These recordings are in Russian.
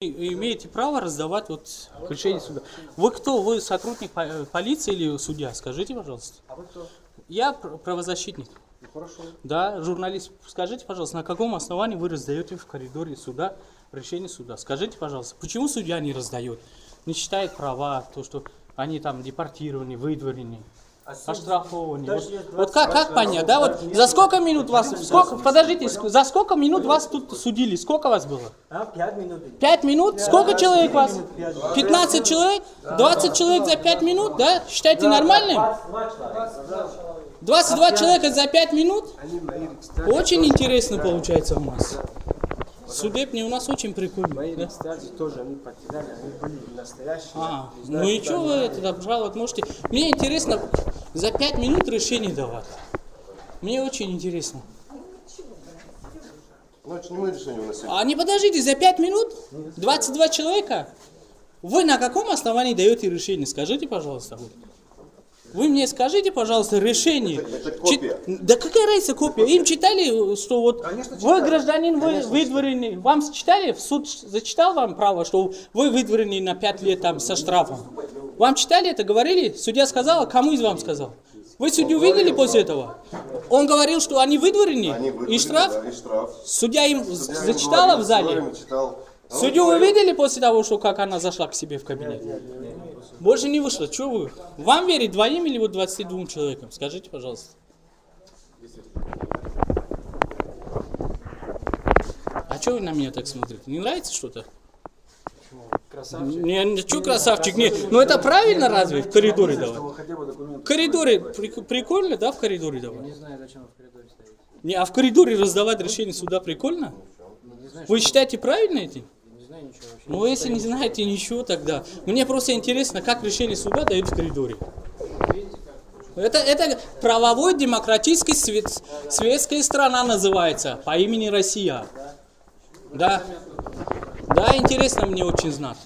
Имеете право раздавать вот решение суда. Вы кто? Вы сотрудник полиции или судья? Скажите, пожалуйста. А вы кто? Я правозащитник. Ну, хорошо. Да, журналист. Скажите, пожалуйста, на каком основании вы раздаете в коридоре суда решение суда? Скажите, пожалуйста, почему судья не раздает? Не считает права, то, что они там депортированы, выдворены, оштрафованы. Вот как понять, да? Вот за сколько минут вас, подождите, за сколько минут вас тут судили? Сколько вас было? 5 минут. 5 минут? Сколько человек вас? 15 человек? 20 человек за 5 минут, да? Считаете нормальным? 22 человека за 5 минут? Очень интересно получается у нас. Судебный у нас очень прикольный. Да? Тоже они потеряли, они были настоящие. Ну и что вы это обжаловать можете? Мне интересно за 5 минут решение давать. Мне очень интересно. Ну это не мы решение выносили. А не подождите, за 5 минут? 22 человека? Вы на каком основании даете решение? Скажите, пожалуйста. Вы мне скажите, пожалуйста, решение. Это копия. Да какая разница копия? Им читали, что вот вы гражданин, вы выдворены. Вам читали? Суд зачитал вам право, что вы выдворены на 5 лет там со штрафом? Вам читали это, говорили? Судья сказал, кому из вам сказал? Вы судью видели после этого? Он говорил, что они выдворены и штраф? Да, и штраф. Судья им зачитала в зале? Судью вы видели после того, что как она зашла к себе в кабинет? Больше не вышло. Что вы? Вам верить двоим или вот 22 человекам? Скажите, пожалуйста. А что вы на меня так смотрите? Не нравится что-то? Красавчик. Не, что красавчик? Не. Ну это правильно разве в коридоре давать? В коридоре прикольно, да, в коридоре давать? Не знаю, зачем в коридоре стоит. Не, а в коридоре раздавать решение суда прикольно? Вы считаете правильно это? Ну, если не знаете ничего, тогда. Мне просто интересно, как решение суда дают в коридоре. Это правовой демократической светская страна называется, по имени Россия. Да. Да, интересно мне очень знать.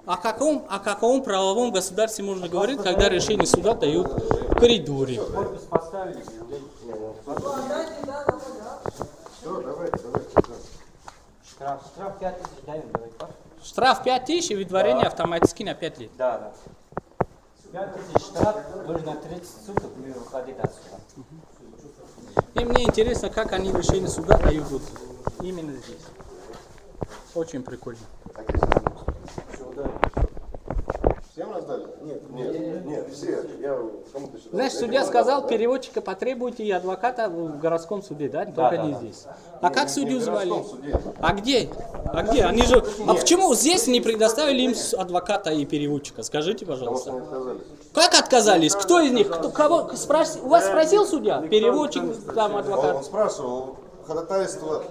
О каком правовом государстве можно говорить, когда решение суда дают в коридоре? Штраф 5 тысяч даем, давай. Штраф 5 тысяч и выдворение автоматически на 5 лет. Да. 5 тысяч штраф, нужно 30 суток и выходить отсюда. И мне интересно, как они решение суда дают вот именно здесь. Очень прикольно. Всем раздали? Нет, все. Я кому-то сюда. Знаешь, судья сказал, переводчика потребуйте и адвоката в городском суде, да? Только не здесь. А как судью звали? А где? Они же... А почему здесь не предоставили им адвоката и переводчика? Скажите, пожалуйста. Как отказались? Кто из них? Кого? У вас спросил судья? Переводчик, там, адвокат? Он спрашивал, ходатайство...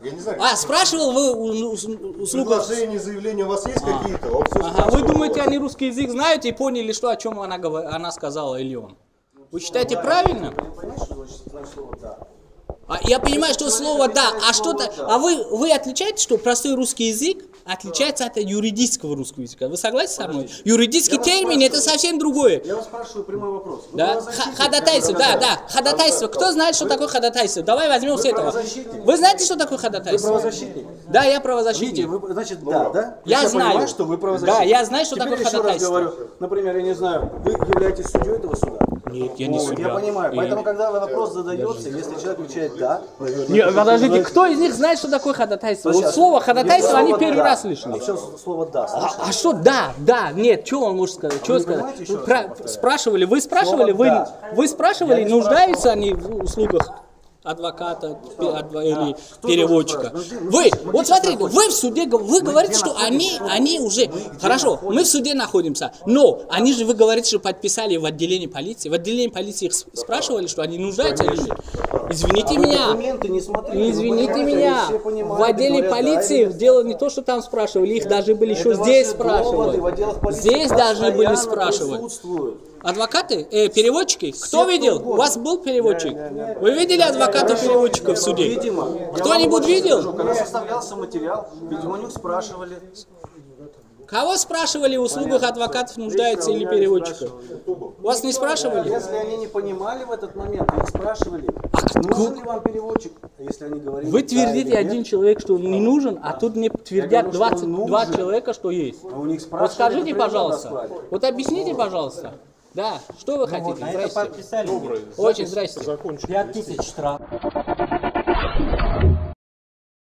Я не знаю. Спрашивал вы у слугов? Предложения, заявления у вас есть какие-то? Ага, вы думаете, они русский язык знают и поняли, что о чем она сказала или он? Вы считаете правильно? Я понимаю, что слово «да», а что-то... А вы отличаете, что простой русский язык отличается от юридического русского языка? Вы согласны со мной? Юридический термин – это совсем другое. Я вас спрашиваю прямой вопрос. Да? Ходатайство, да. Ходатайство. Кто знает, что такое ходатайство? Давай возьмем с этого. Вы знаете, что такое ходатайство? Вы правозащитник? Да, я правозащитник. Видите, вы, значит, да? Я знаю. Понимаю, что вы правозащитник. Да, я знаю, что Теперь такое еще раз ходатайство. говорю, например, я не знаю, вы являетесь судьей этого суда? Нет, я не судья. Я понимаю, поэтому, когда вопрос задается, если человек отвечает «да», нет, подождите, кто из них знает, что такое ходатайство? Вот слово ходатайство они первый раз слышали. Слово «да». А что «да», нет, что он может сказать? Что сказать? Спрашивали, вы спрашивали, вы спрашивали, нуждаются они в услугах адвоката или переводчика. Вот смотрите, вы в суде, вы говорите, что они уже, хорошо, мы в суде находимся, но они же, вы говорите, что подписали в отделении полиции. В отделении полиции их спрашивали, что они нуждаются или нет. Извините меня, в отделе полиции дело не то, что там спрашивали, их даже были еще здесь спрашивали. Здесь должны были спрашивать. Адвокаты? Переводчики? Кто видел? У вас был переводчик? Вы видели адвоката-переводчика в суде? Видимо. Кто-нибудь видел? Когда составлялся материал, видимо, у них спрашивали. Кого спрашивали, в услугах адвокатов нуждаются или переводчиков? Вас не спрашивали? Если они не понимали в этот момент, их спрашивали. А Нужен ли вам переводчик, если они говорили? Вы да твердите или нет? один человек, что не нужен, а тут мне твердят говорю, что 22 нужен. человека, что есть. А у них Вот спрашивали, скажите, это прямо пожалуйста, раскладе. вот объясните, пожалуйста. Да, что вы хотите? А это Здрасте. подписали. Очень здрасте. 5000 штраф.